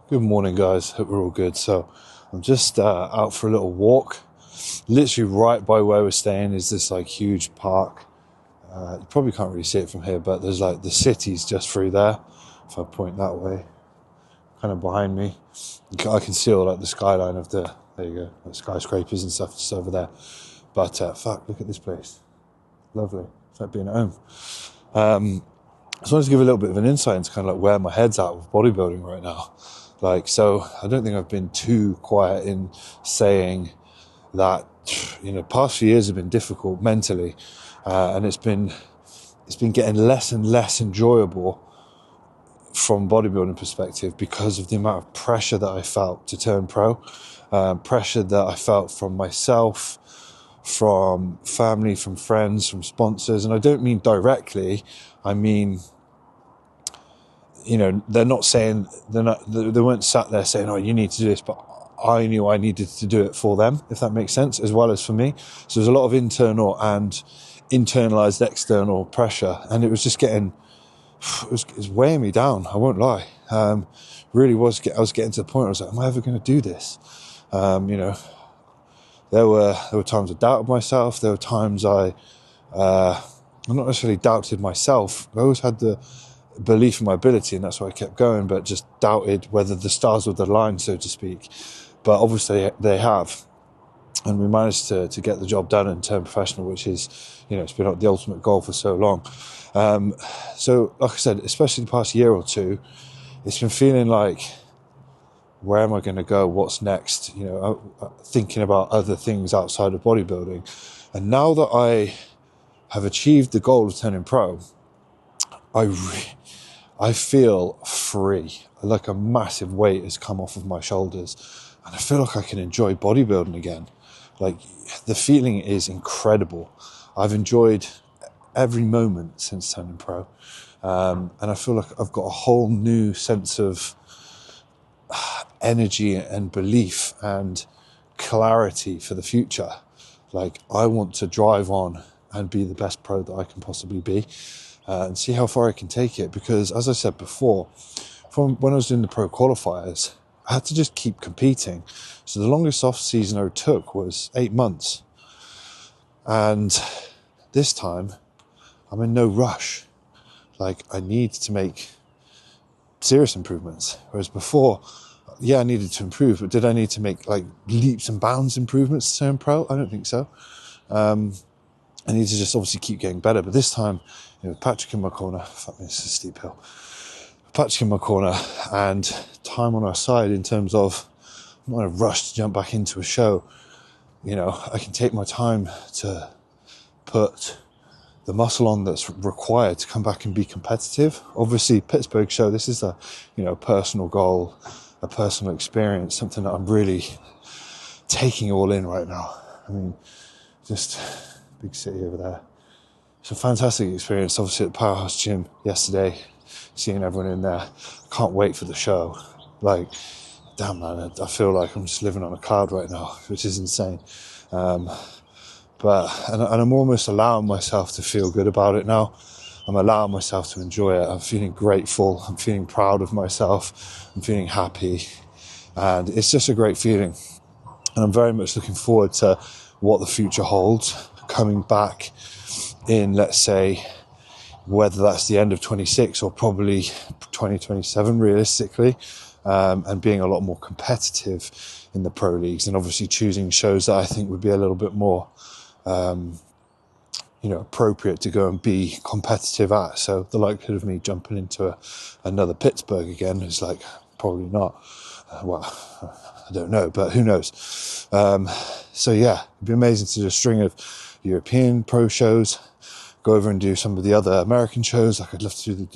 Good morning, guys. Hope we're all good. So I'm just out for a little walk. Literally right by where we're staying is this like huge park. You probably can't really see it from here, but there's like the city's just through there. If I point that way, kind of behind me, I can see all like the skyline of there you go, the skyscrapers and stuff just over there. But fuck, look at this place. Lovely. It's like being at home. I just wanted to give a little bit of an insight into kind of like where my head's at with bodybuilding right now. So I don't think I've been too quiet in saying that, past few years have been difficult mentally, and it's been getting less and less enjoyable from bodybuilding perspective because of the amount of pressure that I felt to turn pro, pressure that I felt from myself, from family, from friends, from sponsors. And I don't mean directly, I mean, they're not saying, they weren't sat there saying, oh, you need to do this, but I knew I needed to do it for them, if that makes sense, as well as for me. So there's a lot of internal and internalized external pressure, and it was just it was weighing me down, I won't lie. Really was. I was getting to the point where I was like, am I ever going to do this? There were times I doubted myself. There were times I'm not necessarily doubted myself. I always had the belief in my ability, and that's why I kept going, but just doubted whether the stars would align, so to speak. But obviously they have, and we managed to get the job done and turn professional, which is, it's been the ultimate goal for so long. So like I said, especially the past year or two, it's been feeling like, where am I going to go? What's next? Thinking about other things outside of bodybuilding. And now that I have achieved the goal of turning pro, I feel free. Like a massive weight has come off of my shoulders, and I feel like I can enjoy bodybuilding again. Like, the feeling is incredible. I've enjoyed every moment since turning pro, and I feel like I've got a whole new sense of energy and belief and clarity for the future. Like, I want to drive on and be the best pro that I can possibly be, and see how far I can take it. Because, as I said before, from when I was doing the pro qualifiers, I had to just keep competing. So the longest off season I took was 8 months. And this time, I'm in no rush. Like, I need to make serious improvements. Whereas before, yeah, I needed to improve, but did I need to make like leaps and bounds improvements to turn pro? I don't think so. I need to just obviously keep getting better. But this time, Patrick in my corner, fuck me, it's a steep hill. Patrick in my corner and time on our side in terms of, I'm not in a rush to jump back into a show. I can take my time to put the muscle on that's required to come back and be competitive. Obviously, Pittsburgh show, this is a, personal goal, a personal experience, something that I'm really taking all in right now. I mean, just big city over there. It's a fantastic experience, obviously, at the Powerhouse Gym yesterday, seeing everyone in there. Can't wait for the show. Like, damn, man, I feel like I'm just living on a cloud right now, which is insane. But I'm almost allowing myself to feel good about it now. I'm allowing myself to enjoy it. I'm feeling grateful. I'm feeling proud of myself. I'm feeling happy. And it's just a great feeling. And I'm very much looking forward to what the future holds. Coming back in, let's say, whether that's the end of 26 or probably 2027 realistically, and being a lot more competitive in the pro leagues, and obviously choosing shows that I think would be a little bit more appropriate to go and be competitive at. So the likelihood of me jumping into another Pittsburgh again is like, probably not. I don't know, but who knows? So yeah, it'd be amazing to do a string of European pro shows, go over and do some of the other American shows. Like, I'd love to do the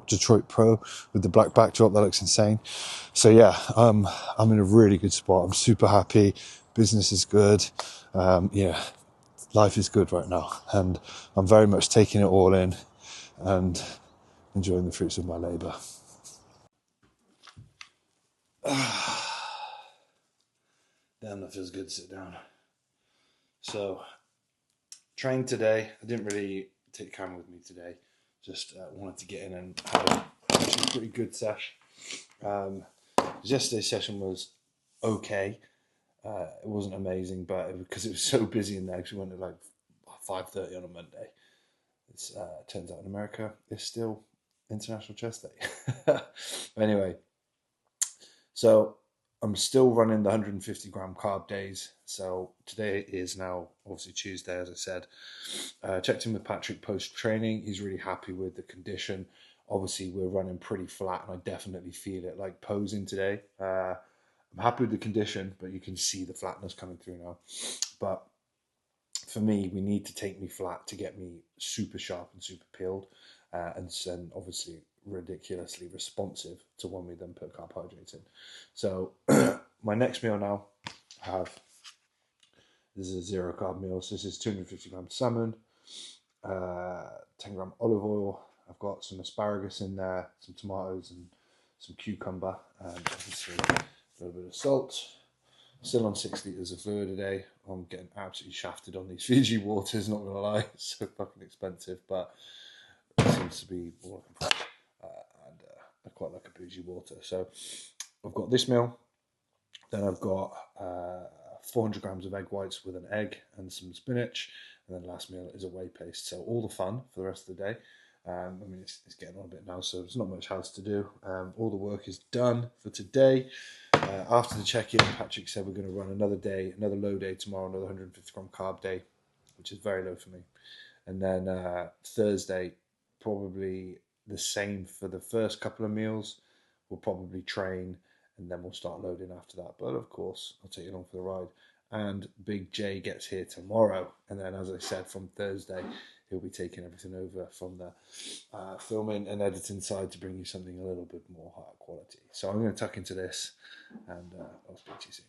Detroit Pro with the black backdrop. That looks insane. So yeah, I'm in a really good spot. I'm super happy. Business is good. Life is good right now. And I'm very much taking it all in and enjoying the fruits of my labour. Damn, that feels good to sit down. So, trained today. I didn't really take the camera with me today. Just wanted to get in and have a pretty good sesh. Yesterday's session was okay. It wasn't amazing, but because it was so busy in there, because we went at like 5:30 on a Monday. It turns out in America it's still International Chest Day. But anyway, so I'm still running the 150 gram carb days. So today is now obviously Tuesday, as I said. Checked in with Patrick post training. He's really happy with the condition. Obviously, we're running pretty flat, and I definitely feel it. Like posing today, I'm happy with the condition, but you can see the flatness coming through now. But for me, we need to take me flat to get me super sharp and super peeled, and then obviously ridiculously responsive to when we then put carbohydrates in. So my next meal now, this is a zero carb meal. So this is 250 grams salmon, 10 gram olive oil. I've got some asparagus in there, some tomatoes and some cucumber, and obviously a little bit of salt. Still on 6 litres of fluid a day. I'm getting absolutely shafted on these Fiji waters, not gonna lie. It's so fucking expensive, but it seems to be what I'm looking for. And I quite like a bougie water. So I've got this meal. Then I've got 400 grams of egg whites with an egg and some spinach. And then last meal is a whey paste. So all the fun for the rest of the day. I mean, it's getting on a bit now, so there's not much else to do. All the work is done for today. After the check-in, Patrick said we're going to run another day, another low day tomorrow, another 150 gram carb day, which is very low for me. And then Thursday, probably the same for the first couple of meals. We'll probably train, and then we'll start loading after that. But of course, I'll take you along for the ride. And Big J gets here tomorrow. And then, as I said, from Thursday, he'll be taking everything over from the filming and editing side to bring you something a little bit more higher quality. So I'm going to tuck into this, and I'll speak to you soon.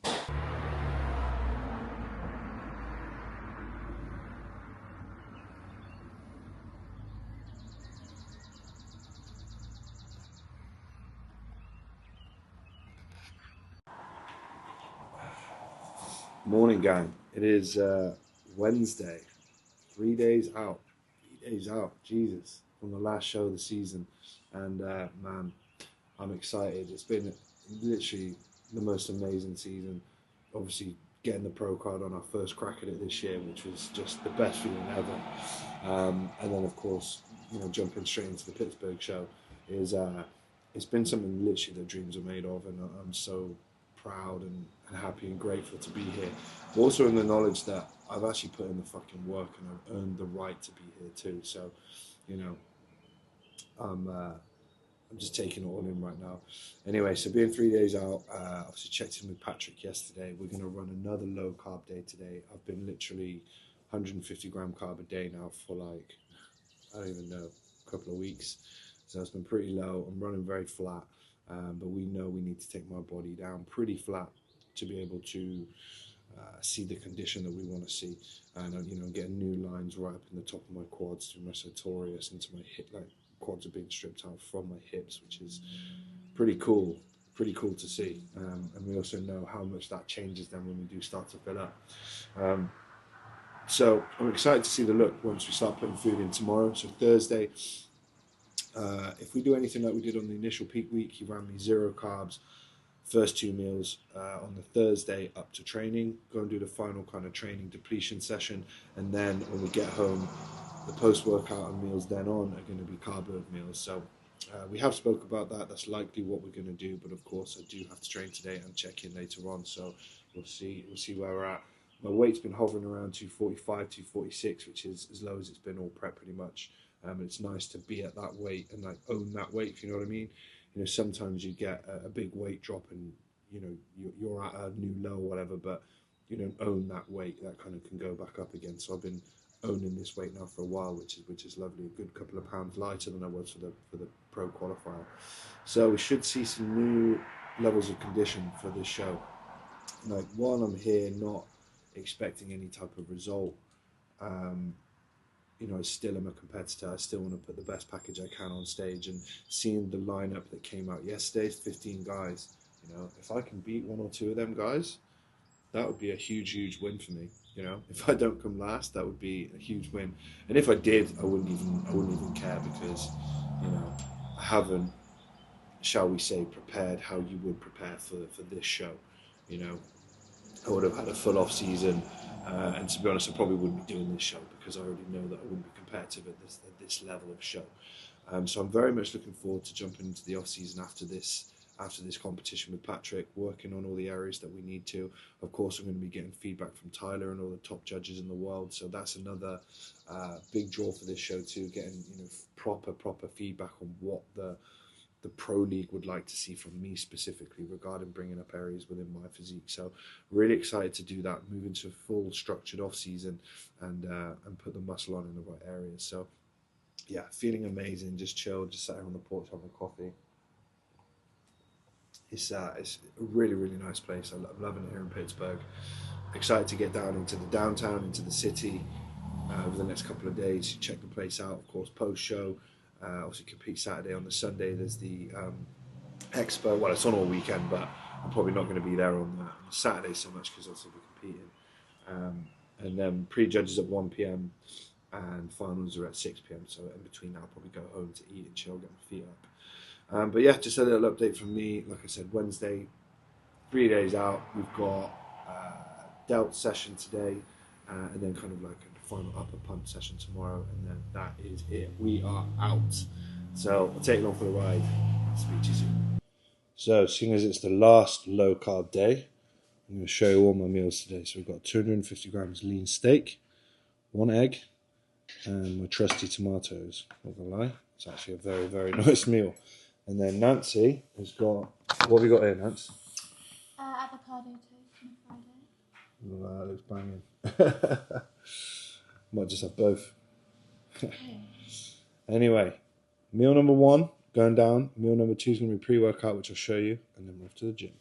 Morning, gang. It is Wednesday. 3 days out. 3 days out. Jesus. From the last show of the season. And man, I'm excited. It's been literally the most amazing season. Obviously, getting the pro card on our first crack at it this year, which was just the best feeling ever. And then, of course, jumping straight into the Pittsburgh show is it's been something literally that dreams are made of, and I'm so proud and happy and grateful to be here. But also in the knowledge that I've actually put in the fucking work and I've earned the right to be here too. So, I'm just taking it all in right now. Anyway, so being 3 days out, obviously checked in with Patrick yesterday. We're going to run another low carb day today. I've been literally 150 gram carb a day now for like, I don't even know, a couple of weeks. So it's been pretty low. I'm running very flat, but we know we need to take my body down pretty flat to be able to see the condition that we want to see. And, getting new lines right up in the top of my quads through my sartorius into my hip, like quads are being stripped out from my hips, which is pretty cool to see. And we also know how much that changes then when we do start to fill up. So I'm excited to see the look once we start putting food in tomorrow. So Thursday, if we do anything like we did on the initial peak week, he ran me 0 carbs, first 2 meals on the Thursday up to training, go and do the final kind of training depletion session, and then when we get home, the post-workout and meals then on are going to be carb load meals. So we have spoke about that. That's likely what we're going to do, but of course I do have to train today and check in later on, so we'll see where we're at. My weight's been hovering around 245, 246, which is as low as it's been all prep pretty much. It's nice to be at that weight and like own that weight, if you know what I mean. Sometimes you get a big weight drop and you're at a new low or whatever, but you don't own that weight. That kind of can go back up again. So I've been owning this weight now for a while, which is lovely. A good couple of pounds lighter than I was for the pro qualifier. So we should see some new levels of condition for this show. Like, while I'm here not expecting any type of result, I still am a competitor. I still want to put the best package I can on stage, and seeing the lineup that came out yesterday, 15 guys, if I can beat 1 or 2 of them guys, that would be a huge win for me. If I don't come last, that would be a huge win. And if I did, I wouldn't even care, because I haven't shall we say, prepared how you would prepare for this show. You know, I would have had a full off season, and to be honest, I probably wouldn't be doing this show because I already know that I wouldn't be competitive at this level of show. So I'm very much looking forward to jumping into the off season after this competition with Patrick, working on all the areas that we need to. Of course, I'm going to be getting feedback from Tyler and all the top judges in the world, so that's another big draw for this show too, getting proper feedback on what the pro league would like to see from me specifically regarding bringing up areas within my physique. So really excited to do that, move into a full structured off season and put the muscle on in the right areas. So yeah, feeling amazing, just chilled, just sat here on the porch having a coffee. It's a really nice place. I'm loving it here in Pittsburgh. Excited to get down into the downtown, into the city over the next couple of days. Check the place out, of course, post show. Obviously compete Saturday. On the Sunday there's the expo. Well, it's on all weekend, but I'm probably not going to be there on Saturday so much because obviously we're competing. And then pre-judges at 1 p.m. and finals are at 6 p.m. So in between that, I'll probably go home to eat and chill, get my feet up. But yeah, just a little update from me. Like I said, Wednesday, 3 days out. We've got delt session today, and then kind of like a final upper punch session tomorrow, and then that is it. We are out. So I'll take you along for the ride. I'll speak to you soon. So seeing as it's the last low carb day, I'm going to show you all my meals today. So we've got 250 grams lean steak, 1 egg, and my trusty tomatoes. Not gonna lie, it's actually a very nice meal. And then Nancy has got, what have we got here, Nance? Avocado toast on Friday. Wow, that looks banging. Might just have both. Anyway, meal number 1 going down. Meal number 2 is going to be pre-workout, which I'll show you, and then we're off to the gym.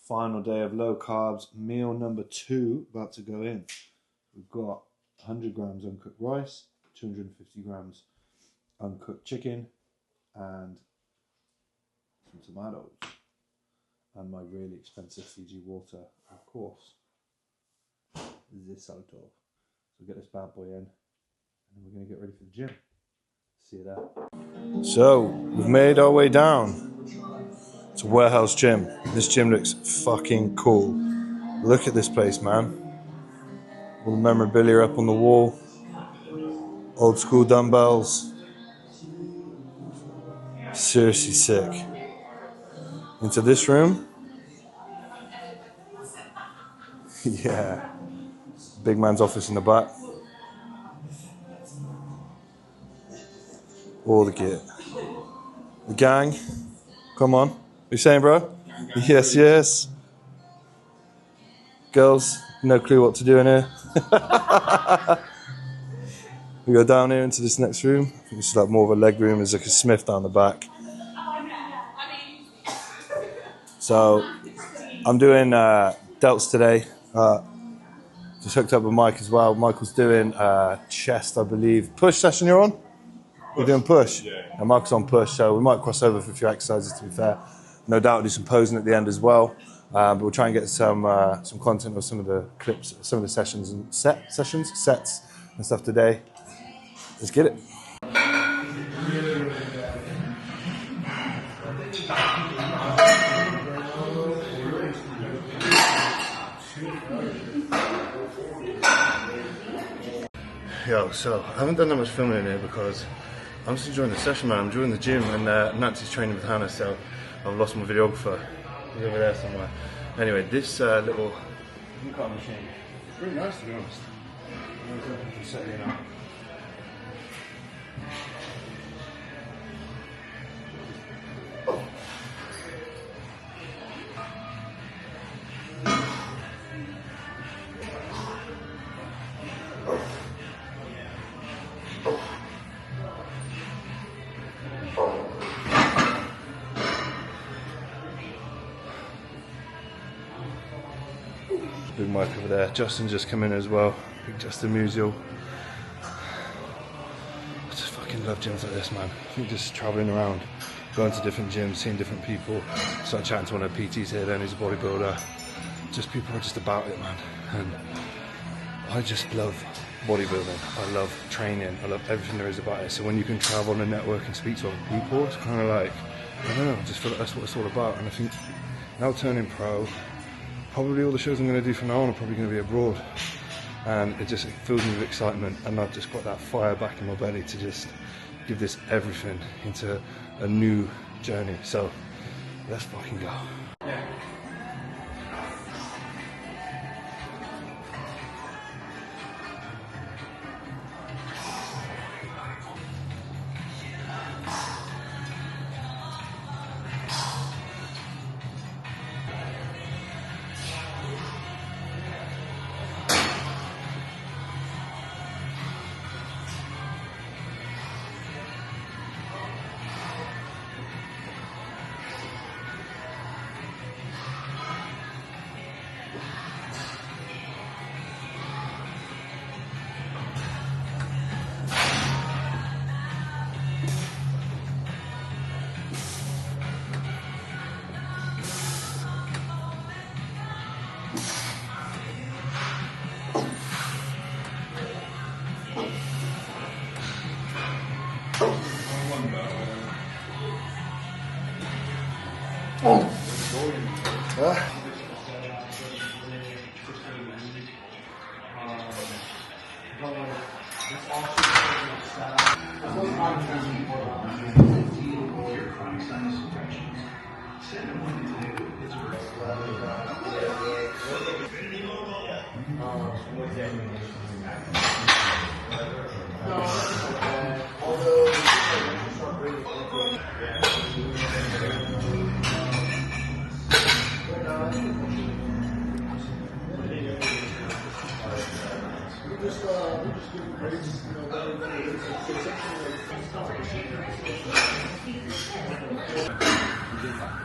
Final day of low carbs, meal number 2 about to go in. We've got 100 grams uncooked rice, 250 grams uncooked chicken, and some tomatoes, and my really expensive Fiji water, of course, this Salto. So we'll get this bad boy in, and then we're going to get ready for the gym. See you there. So we've made our way down. It's a warehouse gym. This gym looks fucking cool. Look at this place, man. All the memorabilia up on the wall. Old school dumbbells. Seriously sick. Into this room. Yeah. Big man's office in the back. All the gear. The gang. Come on. What you saying, bro? Yes. Girls, no clue what to do in here. We go down here into this next room. I think this is like more of a leg room. There's like a Smith down the back. So I'm doing delts today. Just hooked up with Mike as well. Michael's doing chest, I believe. Push session you're on? We're doing push. Yeah. And Michael's on push, so we might cross over for a few exercises, to be fair. No doubt do some posing at the end as well. But we'll try and get some content of some of the clips, some of the sessions and sets and stuff today. Let's get it. Yo, so I haven't done that much filming in here because I'm just enjoying the session, man. I'm enjoying the gym, and Nancy's training with Hannah, so I've lost my videographer. He's over there somewhere. Anyway, this little car machine, it's really nice, to be honest. I'm setting it up. Big Mike over there. Justin just come in as well. Big Justin Musial. I just fucking love gyms like this, man. I think just travelling around, going to different gyms, seeing different people. Start chatting to one of the PTs here then, who's a bodybuilder. Just people are just about it, man. And I just love bodybuilding. I love training. I love everything there is about it. So when you can travel and network and speak to other people, it's kind of like, I don't know, I just feel like that's what it's all about. And I think now turning pro, probably all the shows I'm going to do from now on are probably going to be abroad. And it fills me with excitement, and I've just got that fire back in my belly to just give this everything into a new journey. So let's fucking go.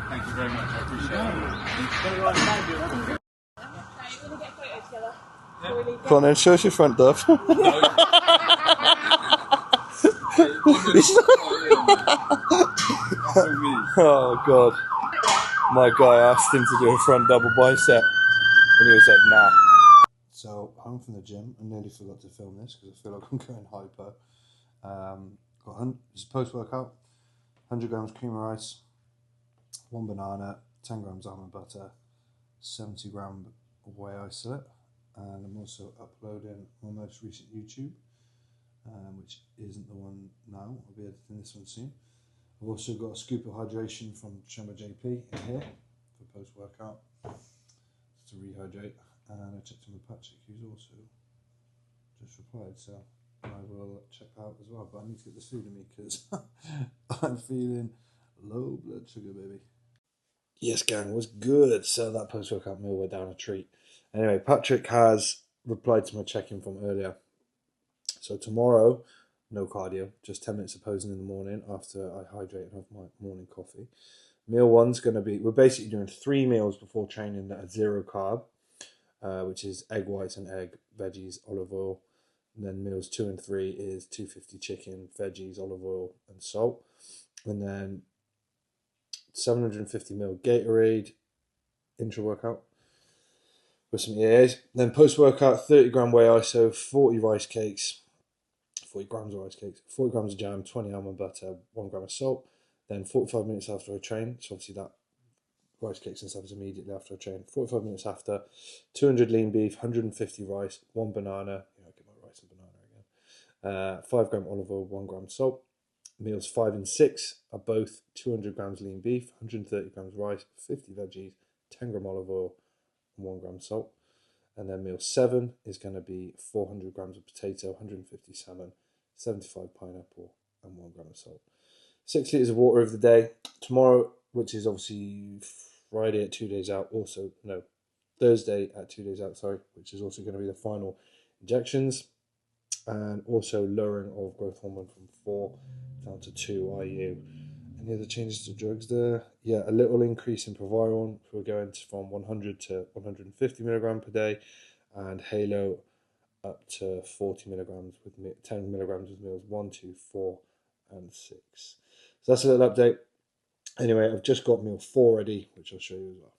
Thank you very much. I appreciate it. Come on then, show us your front, Duff. Oh god. My guy asked him to do a front double bicep and he was like, nah. So home from the gym, I nearly forgot to film this because I feel like I'm going hyper. It's post-workout, 100 grams cream of rice, 1 banana, 10 grams almond butter, 70 gram whey isolate, and I'm also uploading my most recent YouTube, which isn't the one now. I'll be editing this one soon. I've also got a scoop of hydration from Chumba JP in here for post-workout to rehydrate, and I checked in with Patrick, who's also just replied, so I will check that out as well. But I need to get this food in me because I'm feeling low blood sugar, baby. Yes, gang, was good. So that post-workout meal went down a treat. Anyway, Patrick has replied to my check-in from earlier. So tomorrow, no cardio, just 10 minutes of posing in the morning after I hydrate and have my morning coffee. Meal one's going to be, we're basically doing 3 meals before training that are 0 carb, which is egg whites and egg, veggies, olive oil. And then meals 2 and 3 is 250 chicken, veggies, olive oil, and salt. And then 750 ml Gatorade, intra-workout, with some EAAs. Then post-workout, 30 gram whey iso, 40 rice cakes, 40 grams of rice cakes, 40 grams of jam, 20 almond butter, 1 gram of salt. Then 45 minutes after I train, so obviously that rice cakes and stuff is immediately after I train. 45 minutes after, 200 lean beef, 150 rice, 1 banana, I'll get my rice and banana again, 5 gram olive oil, 1 gram salt. Meals 5 and 6 are both 200 grams lean beef, 130 grams rice, 50 veggies, 10 gram olive oil, and 1 gram salt. And then meal 7 is going to be 400 grams of potato, 150 salmon, 75 pineapple, and 1 gram of salt. 6 litres of water over the day. Tomorrow, which is obviously Friday at 2 days out, Thursday at 2 days out, which is also going to be the final injections. And also lowering of growth hormone from 4 down to 2 IU Any other changes to drugs there? Yeah, a little increase in Proviron. We're going from 100 to 150 milligram per day, and Halo up to 40 milligrams with 10 milligrams with meals 1, 2, 4, and 6. So that's a little update. Anyway, I've just got meal 4 ready, which I'll show you as well.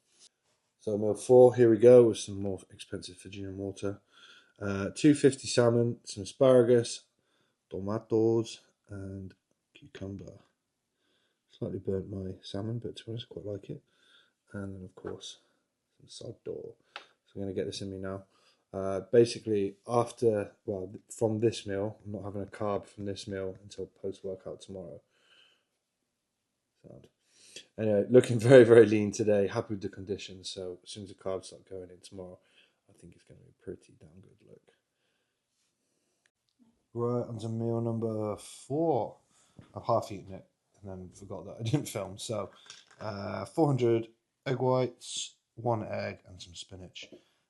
So meal 4, here we go with some more expensive Fijian water. 250 salmon, some asparagus, tomatoes, and cucumber. Slightly burnt my salmon, but to be honest, I quite like it. And then, of course, some sod door. So I'm going to get this in me now. Basically, from this meal, I'm not having a carb from this meal until post-workout tomorrow. Anyway, looking very, very lean today. Happy with the conditions. So as soon as the carbs start going in tomorrow, I think it's going to be a pretty damn good look. Right, on to meal number 4. I've half eaten it and then forgot that I didn't film. So 400 egg whites, 1 egg, and some spinach.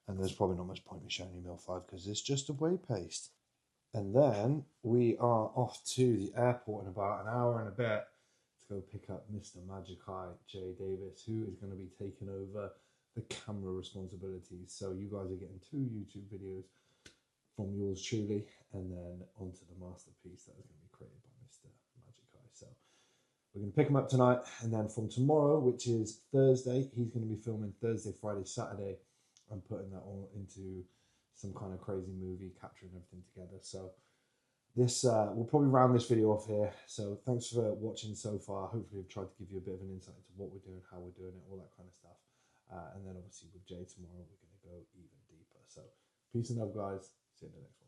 And there's probably not much point in showing you meal 5 because it's just a whey paste. And then we are off to the airport in about an hour and a bit to go pick up Mr. Magic Eye, Jay Davis, who is going to be taking over the camera responsibilities. So you guys are getting 2 YouTube videos from yours truly, and then onto the masterpiece that is going to be created by Mr. Magic Eye. So we're going to pick him up tonight, and then from tomorrow, which is Thursday, he's going to be filming Thursday, Friday, Saturday, and putting that all into some kind of crazy movie, capturing everything together. So this we'll probably round this video off here. So thanks for watching so far. Hopefully I've tried to give you a bit of an insight into what we're doing, how we're doing it, all that kind of stuff. And then obviously with Jay tomorrow, we're going to go even deeper. So peace and love, guys. See you in the next one.